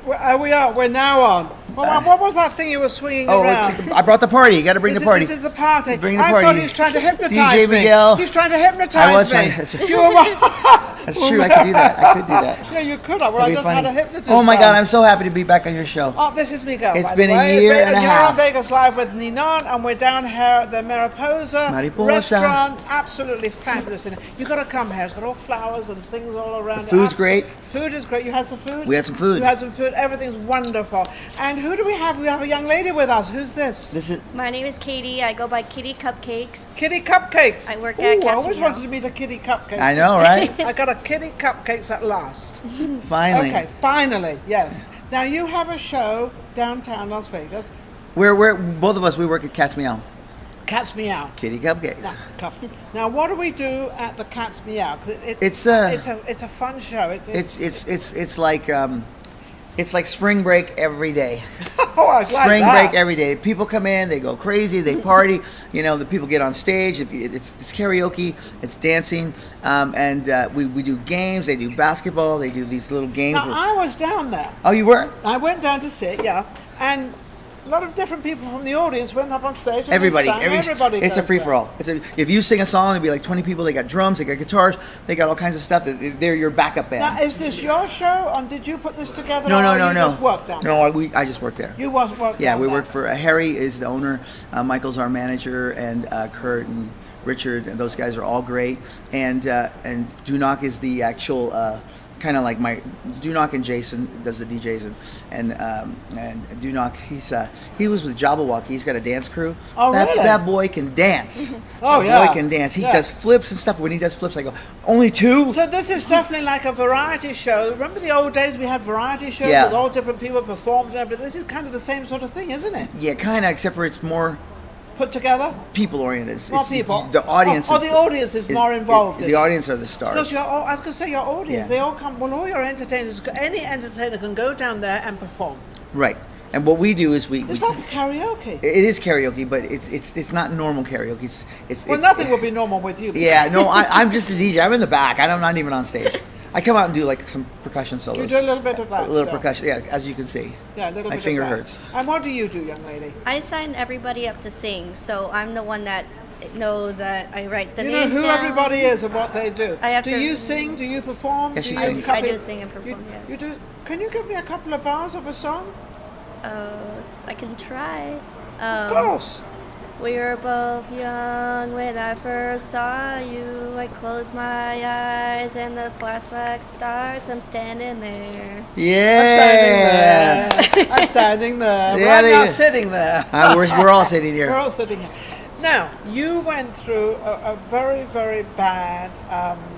We are. We're now on. Well, what was that thing you were swinging around? I brought the party. You got to bring the party. This is the party. Bring the I party. thought he was trying to hypnotize DJ me. Miguel. He's trying to hypnotize I was me. trying. You were. That's true. I could do that. I could do that. Yeah, you could. Well, I just had a hypnotist. Oh my God! I'm so happy to be back on your show. Oh, this is Miguel. It's been a year and a half. You're on Vegas Live with Ninon, and we're down here at the Mariposa restaurant. Absolutely fabulous. You got to come here. It's got all flowers and things all around. The food's great. Food is great. You had some food? We had some food. You had some food. Everything's wonderful. And who do we have? We have a young lady with us. Who's this? My name is Katie. I go by Kitty Cupcakes. Kitty Cupcakes. I work at Cat's I always Meow. wanted to meet a Kitty Cupcakes. I know, right? I got a Kitty Cupcakes at last. Finally. Okay, finally, yes. Now you have a show downtown Las Vegas. We're both of us. We work at Cat's Meow. Cat's Meow. Kitty Cupcakes. Now, what do we do at the Cat's Meow? 'Cause it's a fun show. It's like spring break every day. Oh, I like spring that. break every day. People come in, they go crazy, they party. You know, the people get on stage. It's karaoke, it's dancing, and we do games. They do basketball. They do these little games. Now, I was down there. Oh, you were? I went down to see it, yeah, and a lot of different people from the audience went up on stage. And Everybody. Everybody. It's a free for all. If you sing a song, it'd be like 20 people. They got drums, they got guitars, they got all kinds of stuff. They're your backup band. Now, is this your show, and did you put this together? No. Or you just worked down there? No, I just work there. You work. Yeah, down we there. work for Harry is the owner, Michael's our manager, and Kurt and Richard, and those guys are all great. And Dunock is the actual kind of like my Dunock, and Jason does the DJs, and Dunock he was with Jabberwocky. He's got a dance crew. Oh, really? That boy can dance. Oh, that yeah. boy can dance. He does flips and stuff. When he does flips, I go, only two? So this is definitely like a variety show. Remember the old days we had variety shows Yeah. with all different people performed and everything. This is kind of the same sort of thing, isn't it? Yeah, kind of, except for it's more Put together. people oriented. More people. The audience. The audience is more involved. The audience are the stars. Because I was going to say your audience. Yeah. They all come. Well, all your entertainers. Any entertainer can go down there and perform. Right. And what we do is It's like karaoke. It is karaoke, but it's not normal karaoke. It's Nothing will be normal with you. Yeah, no, I'm just a DJ. I'm in the back. I'm not even on stage. I come out and do like some percussion solos. You do a little bit of that. A little percussion, yeah, as you can see. Yeah, a little My bit finger of that. hurts. And what do you do, young lady? I sign everybody up to sing, so I'm the one that knows that I write the You know names who down. everybody is and what they do. I have do to- you sing? Do you perform? Yes, do she you sings. I do sing and perform, you, yes. You do. Can you give me a couple of bars of a song? I can try. Of course. We were both young when I first saw you. I close my eyes and the flashback starts. I'm standing there. Yeah. I'm standing there. Yeah, I'm not sitting there. We're all sitting here. We're all sitting here. Now, you went through a very, very bad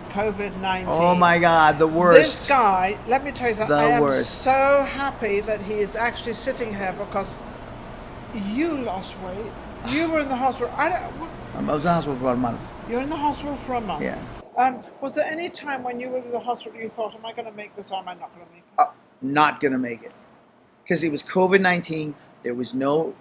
COVID-19. Oh my God, the worst. This guy, let me tell you something. The I am worst. so happy that he is actually sitting here because you lost weight. You were in the hospital. I was in the hospital for about a month. You're in the hospital for a month. Yeah. Was there any time when you were in the hospital you thought, am I going to make this or am I not going to make it? Not gonna make it, because it was COVID-19. There was no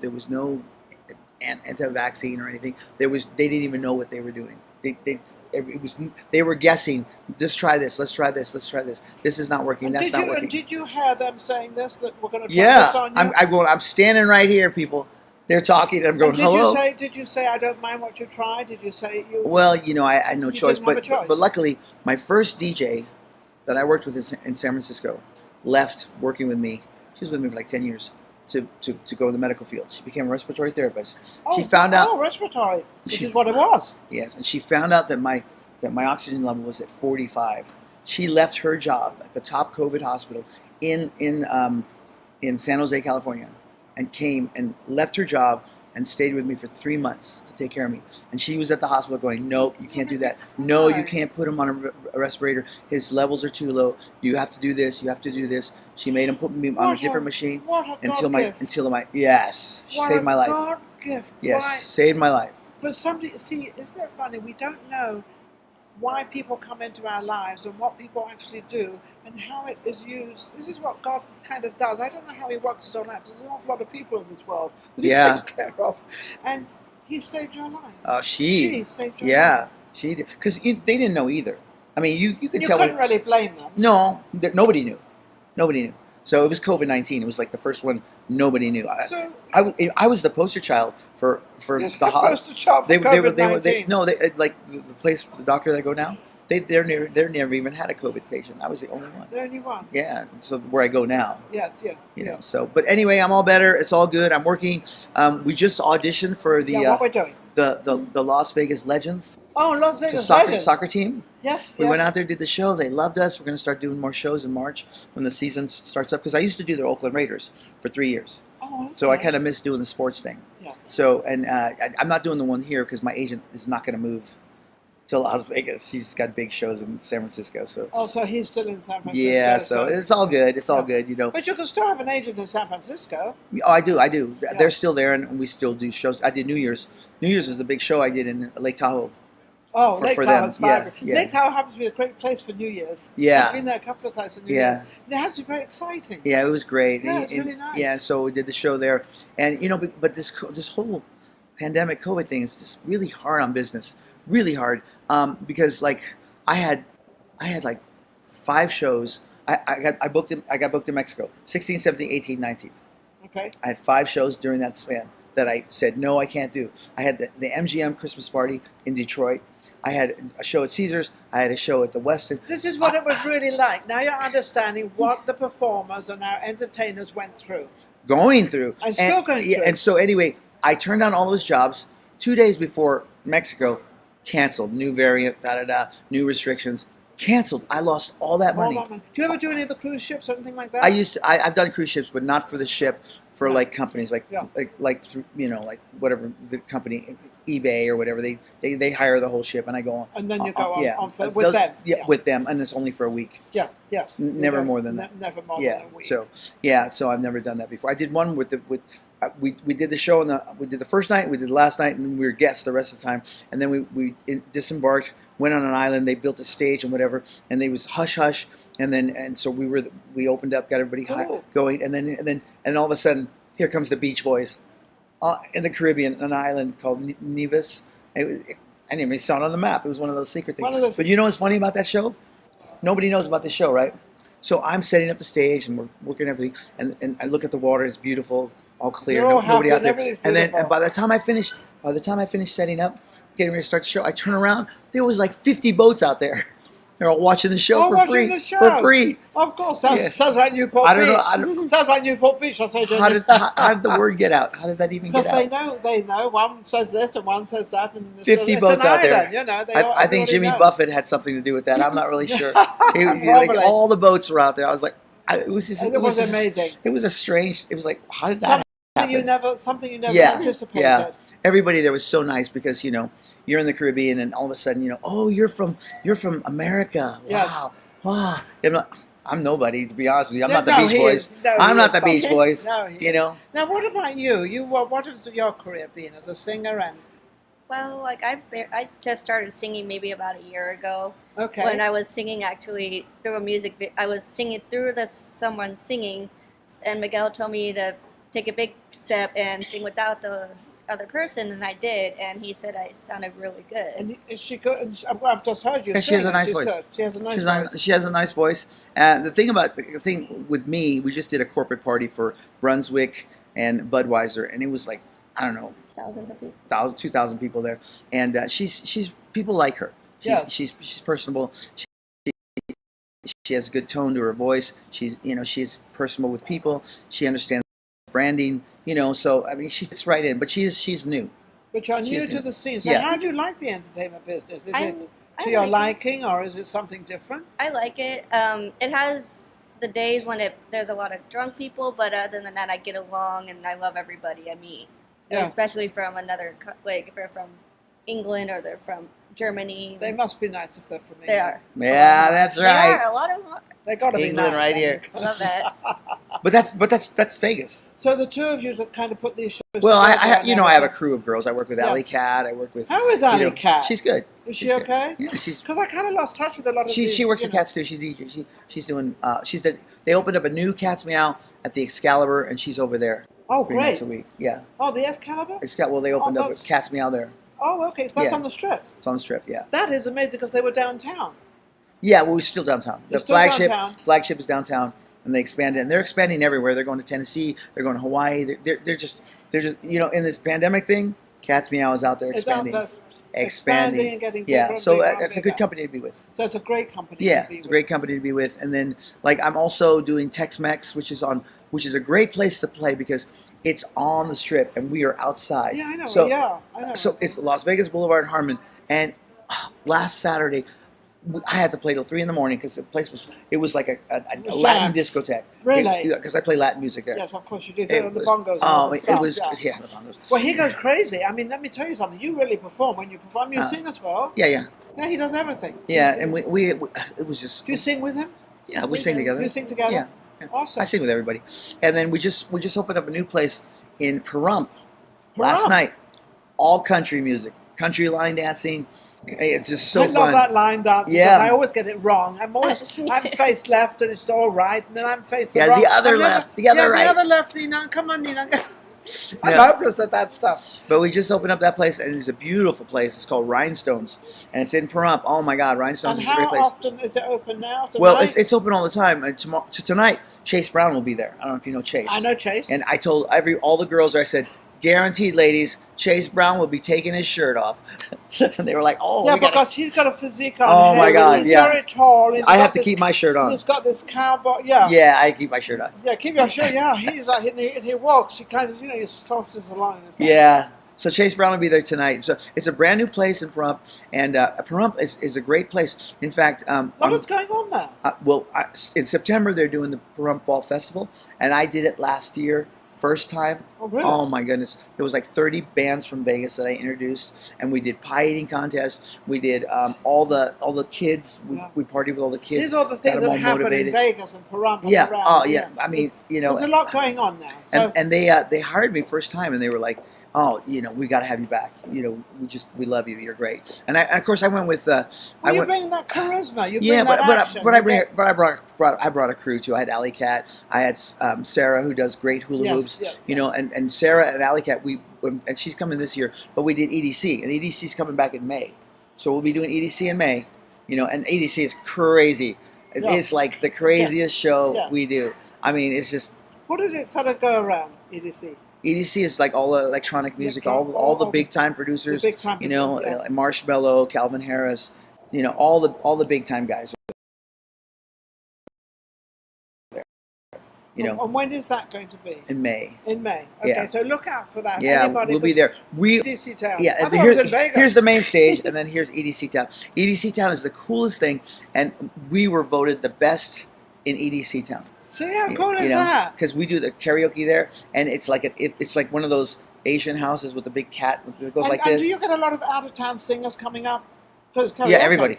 anti-vaccine or anything. They didn't even know what they were doing. They were guessing. Let's try this. Let's try this. Let's try this. This is not working. That's not working. And did you hear them saying this, that we're going to try Yeah, this on you? I'm standing right here, people. They're talking, and I'm going, And hello. Did you say I don't mind what you try? Did you say you? Well, you know, I had no choice, didn't have a choice. But luckily, my first DJ that I worked with in San Francisco left working with me. She was with me for like 10 years to go in the medical field. She became a respiratory therapist. She found out. Oh, respiratory, which is what it was. Yes, and she found out that my oxygen level was at 45. She left her job at the top COVID hospital in San Jose, California, and came and left her job and stayed with me for 3 months to take care of me. And she was at the hospital going, nope, you can't do that. No, you can't put him on a respirator. His levels are too low. You have to do this. You have to do this. She made him put me on a different machine until my yes, she saved my life. God gift. Yes, Why? saved my life. But somebody, see, isn't it funny? We don't know why people come into our lives and what people actually do and how it is used. This is what God kind of does. I don't know how he works it all out. There's an awful lot of people in this world that he takes care of. And he saved your life. Oh, she saved your life. Yeah, she did. Because they didn't know either. I mean, you could tell. You couldn't really blame them. No, nobody knew. Nobody knew. So it was COVID-19. It was like the first one nobody knew. So I was the poster child for yes, the poster child for COVID-19. no, they like the place, the doctor that I go now. They're never even had a COVID patient. I was the only one. The only one. Yeah, so where I go now. Yes, yeah. You know. So, but anyway, I'm all better. It's all good. I'm working. We just auditioned for the Yeah, what we're doing. the Las Vegas Legends. Oh, Las It's a Vegas soccer Legends. soccer team. Yes, We yes. went out there, did the show. They loved us. We're going to start doing more shows in March when the season starts up. Because I used to do the Oakland Raiders for 3 years, Oh, so I okay. kind of miss doing the sports thing. Yes. So, and I'm not doing the one here because my agent is not going to move to Las Vegas. He's got big shows in San Francisco. So Oh, so he's still in San Francisco. yeah, so it's all good. It's all Yeah. good, you know. But you can still have an agent in San Francisco. Oh, I do. Yeah. They're still there, and we still do shows. I did New Year's. New Year's was the big show I did in Lake Tahoe. Oh, For Lake them, Tahoe's vibrant. yeah. Lake Tahoe happens to be a great place for New Year's. Yeah. I've been there a couple of times for New Yeah. Year's. And it has to be very exciting. Yeah, it was great. Yeah, it's really nice. Yeah, so we did the show there, and you know, but this whole pandemic COVID thing is just really hard on business, really hard. Because like I had like 5 shows. I got booked in Mexico, 16, 17, 18, 19. Okay. I had 5 shows during that span that I said no, I can't do. I had the MGM Christmas party in Detroit. I had a show at Caesars. I had a show at the Westin. This is what it was really like. Now you're understanding what the performers and our entertainers went through. Going through. And still going yeah, through. And so anyway, I turned down all those jobs 2 days before Mexico canceled. New variant, new restrictions. Canceled. I lost all that money. Do you ever do any of the cruise ships or anything like that? I've done cruise ships, but not for the ship. For Yeah. like companies like Yeah. through, you know, like whatever the company, eBay or whatever, they hire the whole ship, and I go on. And then you go on, yeah, on for, with them. Yeah, with them, and it's only for a week. Yeah, yeah. Never You more go- than that. Never more Yeah. than a week. So I've never done that before. I did one with we did the show we did the first night, we did the last night, and we were guests the rest of the time. And then we disembarked, went on an island. They built a stage and whatever, and they was hush hush. And so we opened up, got everybody Cool. going, and then all of a sudden, here comes the Beach Boys in the Caribbean, an island called Nevis. I didn't even saw it on the map. It was one of those secret One things. of those- But you know what's funny about that show? Nobody knows about the show, right? So I'm setting up the stage and we're working everything, and I look at the water. It's beautiful, all clear, You're all nobody happy out there. and everything's And then beautiful. by the time I finished setting up, getting ready to start the show, I turn around. There was like 50 boats out there. They're all watching the show Oh, for watching free. the show. For free. Of course, sounds, Yeah. sounds like Newport I don't Beach. know, I don't- Sounds like Newport Beach. I say, How did the word get out? How did that even because get out? they know. One says this and one says that, and 50 it's boats an out there. island, You know, I think everybody Jimmy knows. Buffett had something to do with that. I'm not really sure. Like, Probably. all the boats were out there. I was like, it was just, It was just- amazing. It was a strange. It was like, how did that Something you never Yeah, anticipated. yeah. Everybody there was so nice because you're in the Caribbean and all of a sudden oh you're from America. Wow, Yes. wow. I'm nobody, to be honest with you. I'm No, not the no, Beach he Boys. is. No, he I'm not is the Beach something. Boys. No, he You know. Now, what about you? What has your career been as a singer? And Well, like I just started singing maybe about a year ago. okay, When I was singing actually through a I was singing through someone singing, and Miguel told me to take a big step and sing without the other person, and I did, and he said I sounded really good. and is she good? And I've just heard you. Yeah, she has sing, a nice she's voice. good. She has a nice She's voice. not, she has a nice voice. The thing with me, we just did a corporate party for Brunswick and Budweiser, and it was like, I don't know, Thousands of people. 2,000 people there, and she's people like her. Yes. She's personable. She has a good tone to her voice. She's personable with people. She understands branding. So I mean, she fits right in. But she's new. But you're new She's to new. the scene. So Yeah. how do you like the entertainment business? Is I it to your like it. liking, or is it something different? I like it. It has the days when there's a lot of drunk people, but other than that, I get along and I love everybody I meet. Yeah. Especially from if they're from England or they're from Germany. They must be nice if they're from England. They are. Yeah, that's They right. are. A lot of them are. They got to be England nice. right here. I love that. But that's Vegas. So the two of you that kind of put these shows. Well, together I and have a everything. crew of girls. I work with Yes. Alley Cat. I work with. How is Alley Cat? She's good. Is she She's good. okay? Yeah, she's. Because I kind of lost touch with a lot of these. She works you with know. Cats too. She's DJ. She's doing. They opened up a new Cats Meow at the Excalibur, and she's over there Oh, 3 nights great. a week. Yeah, Oh, the Excalibur? They opened up a that's- Cats Meow there. Oh, okay. So that's Yeah. on the strip. It's on the strip. Yeah. That is amazing because they were downtown. Yeah, well, we're still downtown. The You're still flagship downtown. flagship is downtown, and they expanded, and they're expanding everywhere. They're going to Tennessee, they're going to Hawaii. They're just in this pandemic thing. Cat's Meow is out there expanding, expanding and getting bigger. Yeah, and so bigger and that's a bigger. good company to be with. So it's a great company. Yeah, to be it's a with. great company to be with. And then I'm also doing Tex-Mex, which is a great place to play because it's on the Strip and we are outside. Yeah, I know. So I know. so it's Las Vegas Boulevard in Harmon, and last Saturday I had to play till 3 in the morning because the place was like a Latin discotheque. Really? Because I play Latin music there. Yes, of course you do. It The was- bongos. And Oh, all the it stuff, was yeah. the bongos. Well, he goes crazy. I mean, let me tell you something. You really perform. When you perform, you sing as well. Yeah. Yeah, he does everything. Yeah, and we it was just Do you sing with him? yeah, we sing together. You sing together? Yeah. Awesome. I sing with everybody. And then we just opened up a new place in Pahrump last night. All country music, country line dancing. It's just so I love fun. that line dance. Yeah. I always get it wrong. I'm Me too. face left and it's all right, and then I'm face Yeah, wrong. the other left, the other right. The other left, Ninon. Come on, Ninon. I'm Yeah. hopeless at that stuff. But we just opened up that place, and it's a beautiful place. It's called Rhinestones, and it's in Pahrump. Oh my God, Rhinestones And is a great how place. often is it open now? Tonight? Well, it's open all the time. And tonight, Chase Brown will be there. I don't know if you know Chase. I know Chase. And I told all the girls, I said, guaranteed, ladies, Chase Brown will be taking his shirt off. And they were like, oh, yeah, we gotta- because he's got a physique on Oh, him. my God, He's yeah. very tall. He's I got have to this- keep my shirt on. He's got this cowboy. Yeah. Yeah, I keep my shirt on. Yeah, keep your shirt. Yeah, he's like, and he walks. He kind of, he soft as a lion. Yeah. So Chase Brown will be there tonight. So it's a brand new place in Pahrump, and Pahrump is a great place. In fact, What is going on there? in September they're doing the Pahrump Fall Festival, and I did it last year, first time. Oh, really? Oh my goodness! There was like 30 bands from Vegas that I introduced, and we did pie eating contests. We did all the kids. We partied with all the kids. These are the got things them that all happen motivated. in Vegas and Pahrump. and Yeah. around, Oh yeah. I mean, there's a lot going on now. So and they hired me first time, and they were like, "Oh, we got to have you back. We love you. You're great." And of course I went with you bring that charisma. You bring yeah, that action. I brought a crew too. I had Alley Cat. I had Sarah, who does great hula hoops. Yeah. And Sarah and Alley Cat. And she's coming this year, but we did EDC, and EDC's coming back in May, so we'll be doing EDC in May. And EDC is crazy. Yeah. It's like the craziest show Yeah. we do. I mean, it's just What does it sort of go around, EDC? EDC is like all the electronic music, all the big time producers. The big time producers, like Marshmello, Calvin Harris, all the big time guys. And when is that going to be? In May. In May. Okay, Yeah. so look out for that. Yeah, Anybody we'll be there. EDC Town. Yeah, I and thought it was in Vegas. here's the main stage, and then here's EDC Town. EDC Town is the coolest thing, and we were voted the best in EDC Town. See how cool is that? Because we do the karaoke there, and it's like it's like one of those Asian houses with the big cat that goes like and this. do you get a lot of out of town singers coming up? Yeah, everybody's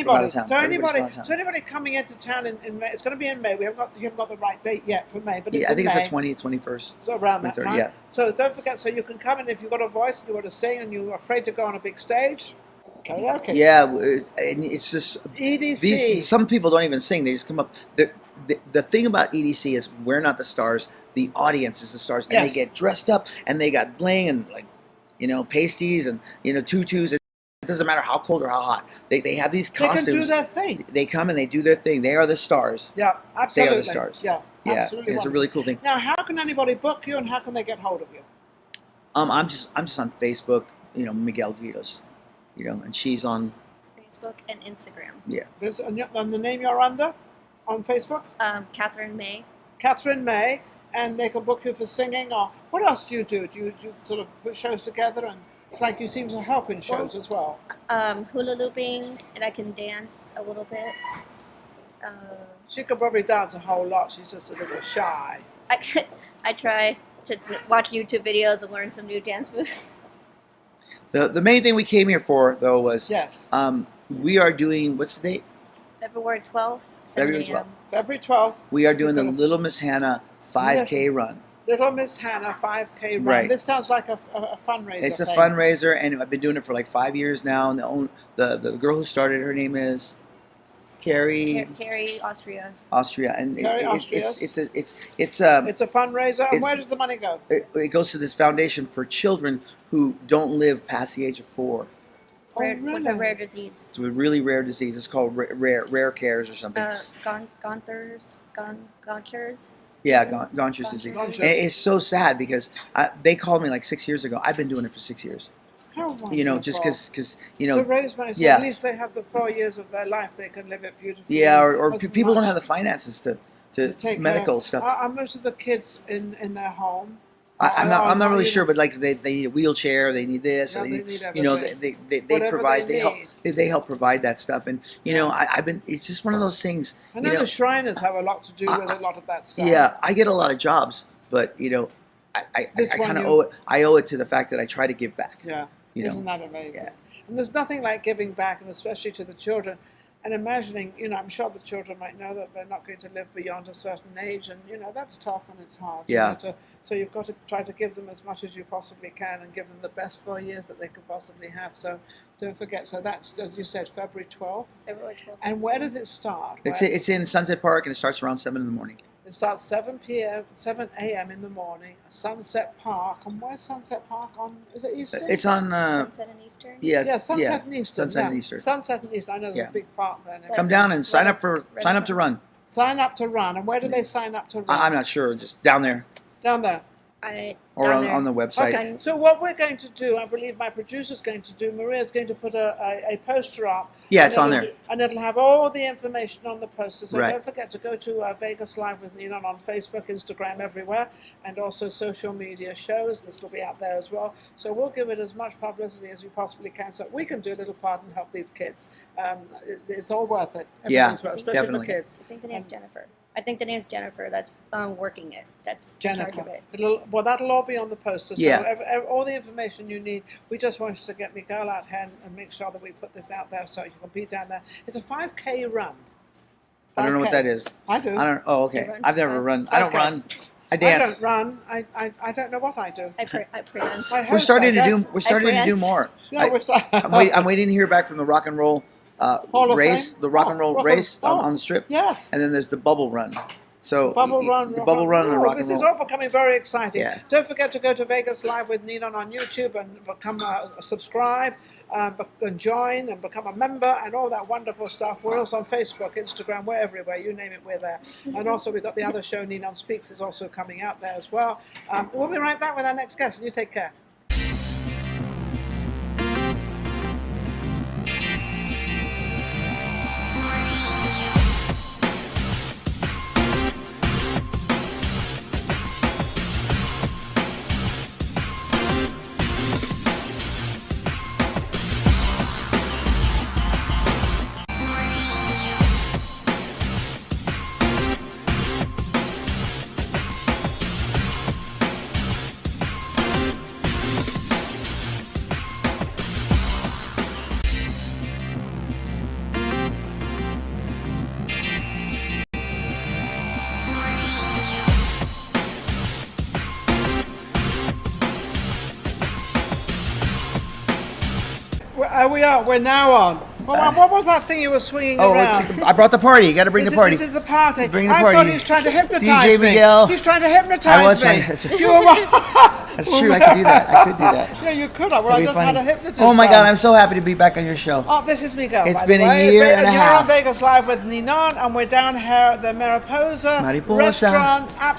from out of town. So Everybody's from out of town. so anybody coming into town in May, it's going to be in May. You haven't got the right date yet for May, but it's Yeah, I think in it's May. the 20th, 21st. So around that 23rd, time. yeah. So don't forget. So you can come in if you've got a voice and you want to sing and you're afraid to go on a big stage. Karaoke. Yeah, and it's just EDC. some people don't even sing; they just come up. The thing about EDC is we're not the stars; the audience is the stars, and Yes. they get dressed up and they got bling and pasties and tutus. It doesn't matter how cold or how hot. They have these They costumes. can do their thing. They come and they do their thing. They are the stars. Yeah, absolutely. They are the stars. Yeah, Yeah, absolutely. it's a wonderful. really cool thing. Now, how can anybody book you, and how can they get hold of you? I'm just on Facebook. Miguel Guidos. And she's on. Facebook and Instagram. And the name you're under on Facebook, Catherine May. Catherine May, and they can book you for singing. Or what else do you do? Do you sort of put shows together and? Like you seem to help in shows as well. Hula looping, and I can dance a little bit. She could probably dance a whole lot. She's just a little shy. I try to watch YouTube videos and learn some new dance moves. The main thing we came here for though was Yes. We are doing, what's the date? February 12th, 7 February a.m. 12th. February 12th. We are doing the We're gonna- Little Miss Hannah 5K run. Little Miss Hannah 5K run. Right. This sounds like a fundraiser. It's a thing. fundraiser, and I've been doing it for like 5 years now. And the girl who started, her name is Carrie Carrie, Austria. Austria, and Carrie it's a It's a fundraiser, and it's- where does the money go? it goes to this foundation for children who don't live past the age of 4. with a really? rare disease. It's a really rare disease. It's called rare cares or something. Gaucher's. Yeah, Gaucher's disease. Gaucher's. And it's so sad because they called me like 6 years ago. I've been doing it for 6 years. How wonderful. You know, just because to raise my son, yeah. at least they have the 4 years of their life. They can live it beautifully. Yeah, or Doesn't people don't much have the finances to take medical care. stuff. Are most of the kids in their home? I'm not really sure, but like they need a wheelchair, they need this, Yeah, or they need you know, everything. they Whatever provide, they they help provide that stuff, and you know, I've been, it's just one of those things. I know, the Shriners have a lot to do with a lot of that stuff. Yeah, I get a lot of jobs, but you know, I This one kind of you- owe it. I owe it to the fact that I try to give back. Yeah, You know, isn't that amazing? yeah. And there's nothing like giving back, and especially to the children. And imagining, you know, I'm sure the children might know that they're not going to live beyond a certain age, and you know that's tough and it's hard. Yeah. So you've got to try to give them as much as you possibly can, and give them the best 4 years that they could possibly have. So don't forget. So that's, as you said, February 12th. February 12th. And where does it start? It's in Sunset Park, and it starts around 7 in the morning. It starts 7 a.m. in the morning. Sunset Park. And where's Sunset Park on? Is it Eastern? It's on. Sunset and Eastern. Yes, Yeah, Sunset and Eastern. Sunset yeah. and Eastern. Sunset and Eastern. I know there's Yeah. a big park there. And Come down and sign Right up to Renaissance. run. sign up to run. And where do they sign up to run? I'm not sure, just down there Down there. or Down there. on the website. Okay. So what we're going to do, I believe my producer's going to do, Maria's going to put a poster up. Yeah, and it's on it'll- there. And it'll have all the information on the poster. So Right. don't forget to go to Vegas Live with Ninon on Facebook, Instagram, everywhere, and also social media shows. This will be out there as well. So we'll give it as much publicity as we possibly can so we can do a little part and help these kids. It's all worth it. Yeah, Everything's worth it, especially definitely. for kids. I think the name's Jennifer. I think the name's Jennifer. That's working it. That's in charge Jennifer. of it. Well, that'll all be on the poster. So Yeah. all the information you need. We just want to get Miguel out here and make sure that we put this out there so you can be down there. It's a 5K run. I don't know what 5K. that is. I do. I don't. Oh, okay. You run? I've never run. I don't Okay. run. I dance. I don't run. I don't know what I do. I prevent. I We're hope starting so. to do. That's- We're starting to do dance. more. No, I, we're I'm waiting to hear back from the rock and roll Hall of race, Fame? the rock and roll Rock and- race oh. on the strip, Yes. and then there's the bubble run. So Bubble run, the bubble run and the rock and This is roll. all becoming very exciting. Yeah. Don't forget to go to Vegas Live with Ninon on YouTube and become subscribe, and join and become a member and all that wonderful stuff. We're also on Facebook, Instagram, we're everywhere. You name it, we're there. And also we've got the other show, Ninon Speaks, is also coming out there as well. We'll be right back with our next guest, and you take care. We're now on. What was that thing you were swinging around? I brought the party. You got to bring the party. This is the party. Bring the I party. thought he was trying to hypnotize DJ me. Miguel. He's trying to hypnotize I was me. trying to- You were. That's true. I could do that. I could do that. Yeah, you could have. Well, I That'd be just had funny. a hypnotist. Oh my on. God! I'm so happy to be back on your show. Oh, this is Miguel. It's by been the a way. year and a You're half. on Vegas Live with Ninon, and we're down here at the Mariposa Mariposa. restaurant.